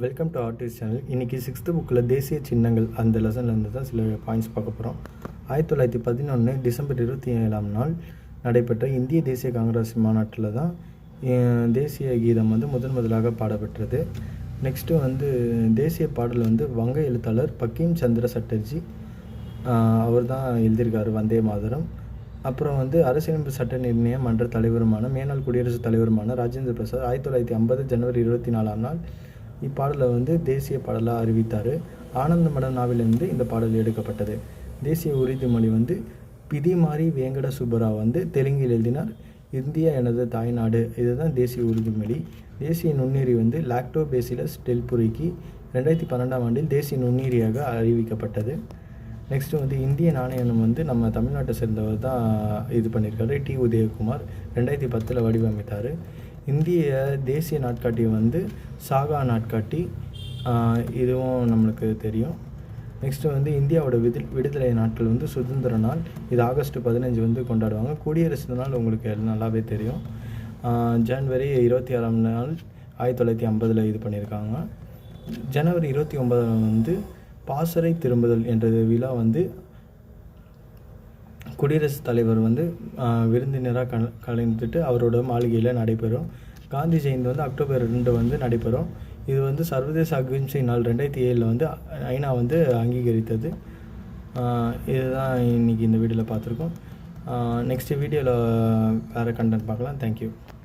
Welcome to artist channel. இன்றைக்கி 6th புக்கில் தேசிய சின்னங்கள் அந்த லெசன்லேருந்து தான் சில பாயிண்ட்ஸ் பார்க்க போகிறோம். 1911 டிசம்பர் 27ஆம் நாள் நடைபெற்ற இந்திய தேசிய காங்கிரஸ் மாநாட்டில் தான் தேசிய கீதம் முதலாக பாடப்பெற்றது. நெக்ஸ்ட்டு தேசிய பாடல் வங்க எழுத்தாளர் பங்கிம் சந்திர சட்டர்ஜி அவர் தான் எழுதியிருக்காரு வந்தே மாதரம். அப்புறம் அரசியலமைப்பு சட்ட நிர்ணய மன்ற தலைவருமான மேனாள் குடியரசுத் தலைவருமான ராஜேந்திர பிரசாத் 1950 ஜனவரி 24ஆம் நாள் இப்பாடலை தேசிய பாடலாக அறிவித்தார். ஆனந்த மடம் நாவிலிருந்து இந்த பாடல் எடுக்கப்பட்டது. தேசிய உறுதிமொழி பிதிமாரி வேங்கட சுப்பராவ் தெலுங்கில் எழுதினார். இந்தியா எனது தாய்நாடு, இதுதான் தேசிய உறுதிமொழி. தேசிய நுண்ணுயிரி லாக்டோபேசிலஸ் டெல்புரிக்கு 2012ஆம் ஆண்டில் தேசிய நுண்ணுயிரியாக அறிவிக்கப்பட்டது. நெக்ஸ்ட்டு இந்திய நாணயம் நம்ம தமிழ்நாட்டை சேர்ந்தவர் தான் இது பண்ணியிருக்காரு. டி உதயகுமார் 2010 வடிவமைத்தார். இந்திய தேசிய நாட்காட்டி சாகா நாட்காட்டி, இதுவும் நம்மளுக்கு தெரியும். நெக்ஸ்ட்டு இந்தியாவோட விடுதலை நாட்கள் சுதந்திர நாள், இது ஆகஸ்ட் 15 கொண்டாடுவாங்க. குடியரசு நாள் உங்களுக்கு நல்லாவே தெரியும். ஜனவரி 26ஆம் நாள் 1950 இது பண்ணியிருக்காங்க. ஜனவரி 29 பாசறை திரும்புதல் என்ற விழா குடியரசுத் தலைவர் விருந்தினராக கலந்துட்டு அவரோட மாளிகையில் நடைபெறும். காந்தி ஜெயந்தி அக்டோபர் 2 நடைபெறும். இது சர்வதேச அகிம்சை நாள் 2007 ஐநா அங்கீகரித்தது. இதுதான் இன்றைக்கி இந்த வீடியோவில் பார்த்துருக்கோம். நெக்ஸ்ட் வீடியோவில் வேறு கண்டென்ட் பார்க்கலாம். தேங்க்யூ.